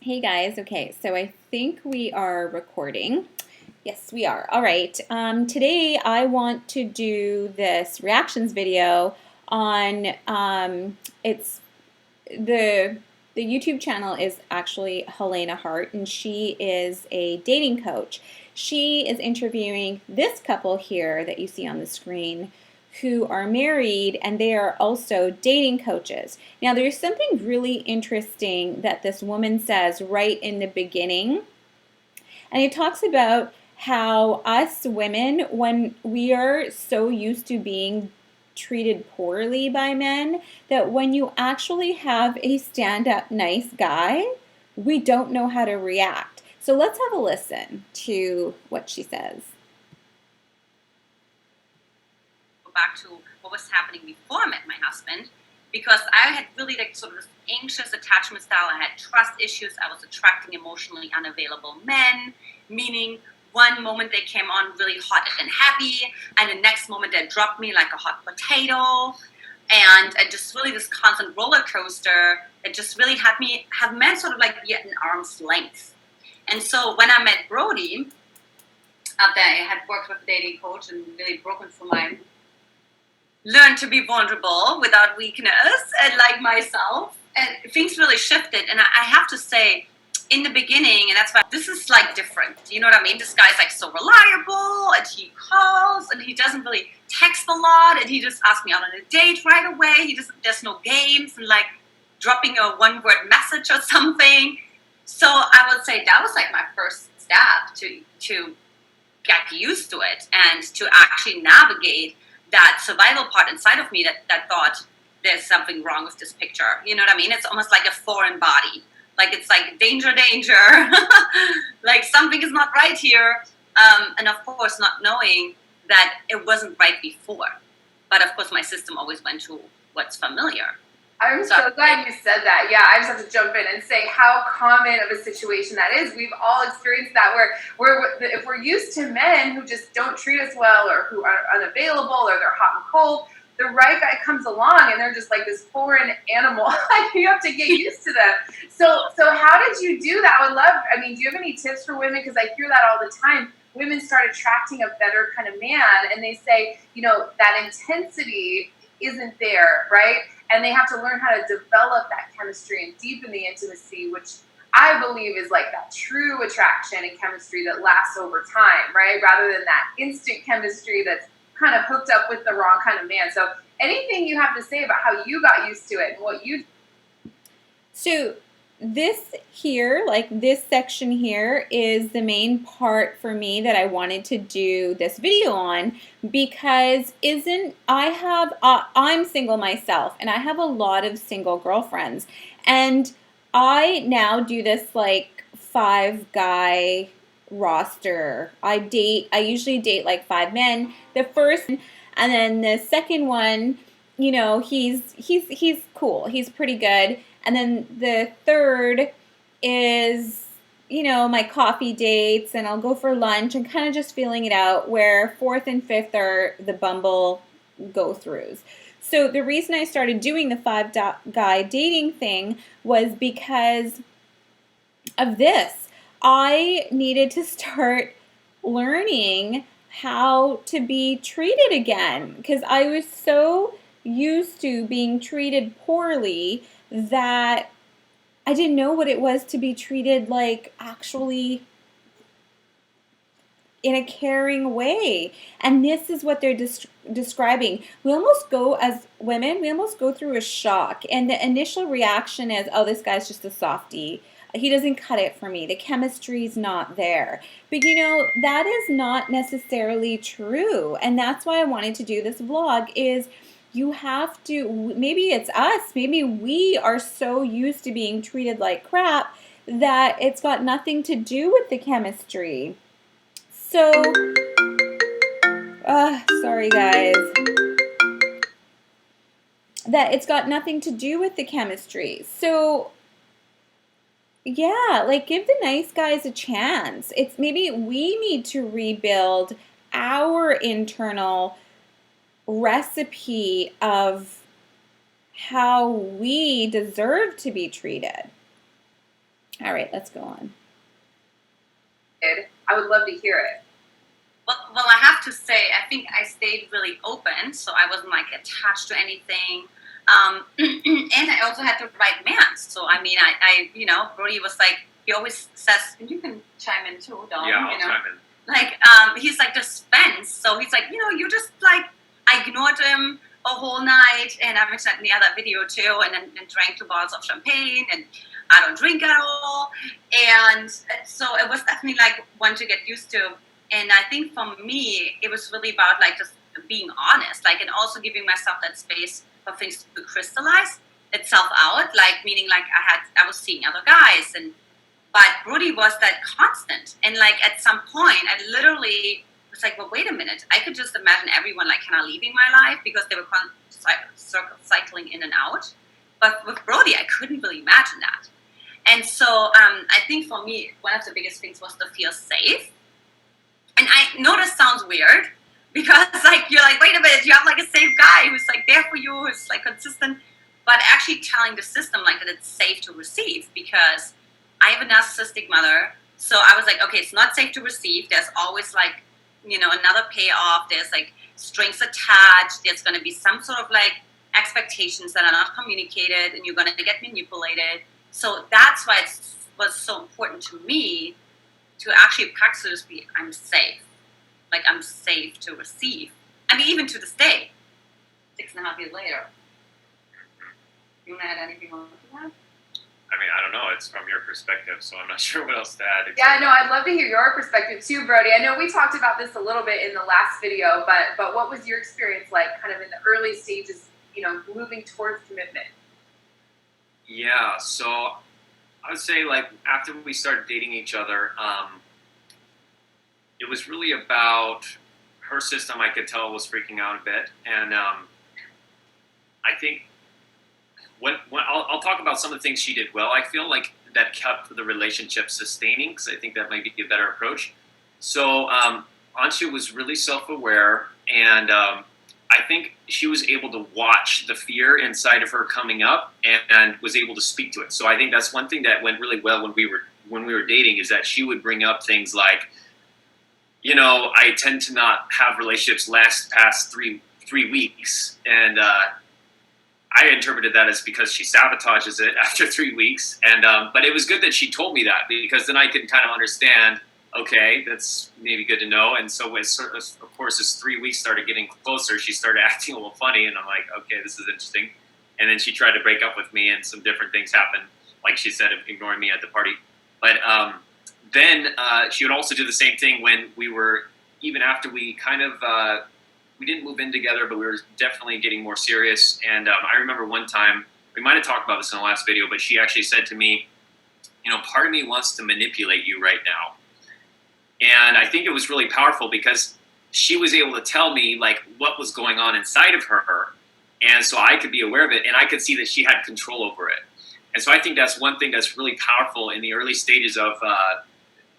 Hey guys, okay, so I think we are recording. Yes, we are. All right. Today I want to do this reactions video on it's the YouTube channel is actually Helena Hart, and she is a dating coach. She is interviewing this couple here that you see on the screen who are married, and they are also dating coaches. Now, there's something really interesting that this woman says right in the beginning, and it talks about how us women, when we are so used to being treated poorly by men, that when you actually have a stand-up nice guy, we don't know how to react. So let's have a listen to what she says. Go back to what was happening before I met my husband, because I had really sort of this anxious attachment style. I had trust issues. I was attracting emotionally unavailable men, meaning one moment they came on really hot and heavy, and the next moment they dropped me like a hot potato. And just really this constant roller coaster that just really had me have men sort of like be at an arm's length. And so when I met Brody, after I had worked with a dating coach and really broken through my learn to be vulnerable without weakness and like myself, and things really shifted. And I have to say, in the beginning, and that's why this is like different, you know what I mean? This guy's like so reliable, and he calls, and he doesn't really text a lot, and he just asks me out on a date right away. There's no games and like dropping a one-word message or something. So I would say that was like my first step to get used to it and to actually navigate that survival part inside of me that thought there's something wrong with this picture. You know what I mean? It's almost like a foreign body. Like it's like danger, danger. Like something is not right here. And of course, not knowing that it wasn't right before. But of course, my system always went to what's familiar. I'm so glad you said that. Yeah, I just have to jump in and say how common of a situation that is. We've all experienced that where if we're used to men who just don't treat us well or who are unavailable or they're hot and cold, the right guy comes along and they're just like this foreign animal. You have to get used to them. So how did you do that? I would love, I mean, do you have any tips for women? Because I hear that all the time. Women start attracting a better kind of man and they say, you know, that intensity isn't there, right? And they have to learn how to develop that chemistry and deepen the intimacy, which I believe is like that true attraction and chemistry that lasts over time, right? Rather than that instant chemistry that's kind of hooked up with the wrong kind of man. So anything you have to say about how you got used to it and what you... So this here, like this section here, is the main part for me that I wanted to do this video on, because I'm single myself, and I have a lot of single girlfriends, and I now do this like 5-guy roster. I usually date like 5 men. The first, and then the second one, you know, he's cool. He's pretty good. And then the third is, you know, my coffee dates, and I'll go for lunch and kind of just feeling it out, where fourth and fifth are the Bumble go-throughs. So the reason I started doing the 5-guy dating thing was because of this. I needed to start learning how to be treated again, because I was so used to being treated poorly that I didn't know what it was to be treated like actually in a caring way. And this is what they're describing. We almost go, as women, we almost go through a shock. And the initial reaction is, oh, this guy's just a softie. He doesn't cut it for me. The chemistry's not there. But you know, that is not necessarily true. And that's why I wanted to do this vlog, is you have to, maybe it's us, maybe we are so used to being treated like crap that it's got nothing to do with the chemistry. So, sorry guys. That it's got nothing to do with the chemistry. So, yeah, like give the nice guys a chance. It's maybe we need to rebuild our internal recipe of how we deserve to be treated. All right, let's go on. I would love to hear it. Well, I have to say, I think I stayed really open, so I wasn't like attached to anything. And I also had the right man. So I mean, I Brody was like, he always says, and you can chime in too, Dom. Yeah, I'll chime in. Like, he's like this fence. So he's like, you just like, I ignored him a whole night, and I mentioned that in the other video too, and then drank 2 bottles of champagne, and I don't drink at all. And so it was definitely like one to get used to. And I think for me, it was really about like just being honest, like, and also giving myself that space for things to crystallize itself out, like, meaning like I was seeing other guys, but Brody was that constant. And like at some point, I literally was like, well, wait a minute, I could just imagine everyone like kind of leaving my life because they were cycling in and out. But with Brody, I couldn't really imagine that. And so I think for me, one of the biggest things was to feel safe. And I know this sounds weird because like you're like, wait a minute, you have like a safe guy who's like there for you, who's like consistent, but actually telling the system like that it's safe to receive, because I have a narcissistic mother. So I was like, okay, it's not safe to receive. There's always like, another payoff. There's like strings attached. There's going to be some sort of like expectations that are not communicated, and you're going to get manipulated. So that's why it was so important to me to actually practice be, I'm safe. Like, I'm safe to receive. I mean, even to this day, 6.5 years later. You want to add anything on to that? I mean, I don't know. It's from your perspective, so I'm not sure what else to add. Yeah, no, I'd love to hear your perspective too, Brody. I know we talked about this a little bit in the last video, but what was your experience like kind of in the early stages, moving towards commitment? Yeah, so I would say, like, after we started dating each other, it was really about her system. I could tell was freaking out a bit, and I think I'll talk about some of the things she did well. I feel like that kept the relationship sustaining, because I think that might be a better approach. So Anshu was really self-aware, and I think she was able to watch the fear inside of her coming up and was able to speak to it. So I think that's one thing that went really well when we were dating, is that she would bring up things like, I tend to not have relationships last past three weeks, and I interpreted that as because she sabotages it after 3 weeks. And but it was good that she told me that, because then I could kind of understand, okay, that's maybe good to know. And so of course, as 3 weeks started getting closer, she started acting a little funny, and I'm like, okay, this is interesting. And then she tried to break up with me, and some different things happened, like she said, ignoring me at the party. But then she would also do the same thing when we were, even after we kind of, we didn't move in together, but we were definitely getting more serious. And I remember one time, we might have talked about this in the last video, but she actually said to me, part of me wants to manipulate you right now. And I think it was really powerful, because she was able to tell me like what was going on inside of her. And so I could be aware of it, and I could see that she had control over it. And so I think that's one thing that's really powerful in the early stages of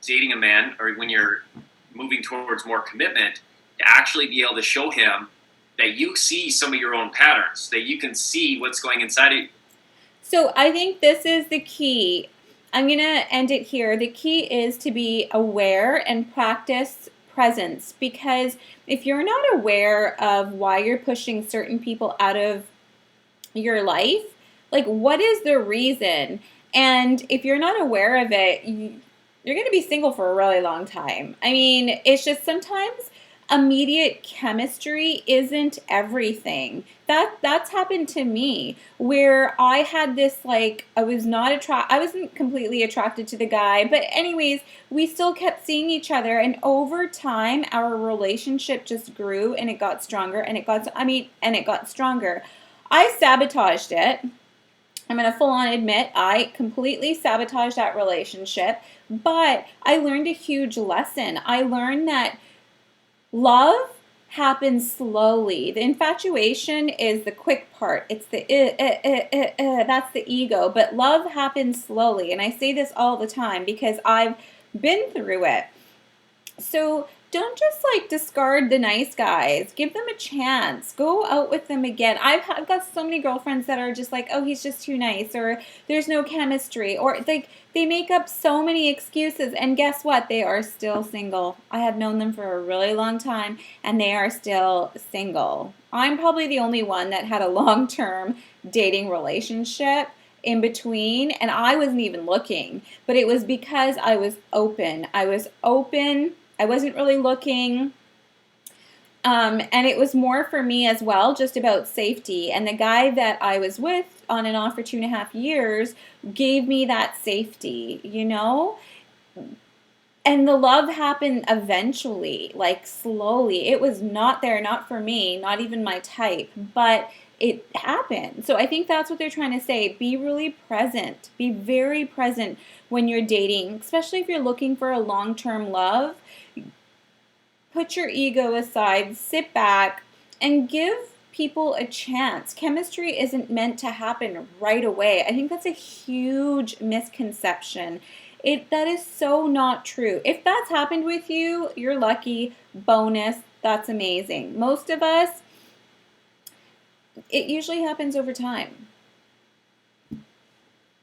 dating a man, or when you're moving towards more commitment, to actually be able to show him that you see some of your own patterns, that you can see what's going inside of you. So I think this is the key. I'm going to end it here. The key is to be aware and practice presence, because if you're not aware of why you're pushing certain people out of your life, like, what is the reason? And if you're not aware of it, you're going to be single for a really long time. I mean, it's just sometimes immediate chemistry isn't everything. That's happened to me, where I had this, like, I wasn't completely attracted to the guy, but anyways, we still kept seeing each other, and over time our relationship just grew, and it got stronger, and it got stronger. I sabotaged it. I'm going to full on admit I completely sabotaged that relationship, but I learned a huge lesson. I learned that love happens slowly. The infatuation is the quick part. It's the that's the ego, but love happens slowly. And I say this all the time because I've been through it. So don't just like discard the nice guys. Give them a chance. Go out with them again. I've got so many girlfriends that are just like, oh, he's just too nice, or there's no chemistry, or like they make up so many excuses. And guess what? They are still single. I have known them for a really long time, and they are still single. I'm probably the only one that had a long-term dating relationship in between, and I wasn't even looking, but it was because I was open. I wasn't really looking. And it was more for me as well, just about safety. And the guy that I was with on and off for 2.5 years gave me that safety, you know? And the love happened eventually, like slowly. It was not there, not for me, not even my type, but it happened. So I think that's what they're trying to say. Be really present. Be very present when you're dating, especially if you're looking for a long-term love. Put your ego aside, sit back, and give people a chance. Chemistry isn't meant to happen right away. I think that's a huge misconception. That is so not true. If that's happened with you, you're lucky. Bonus. That's amazing. Most of us, it usually happens over time.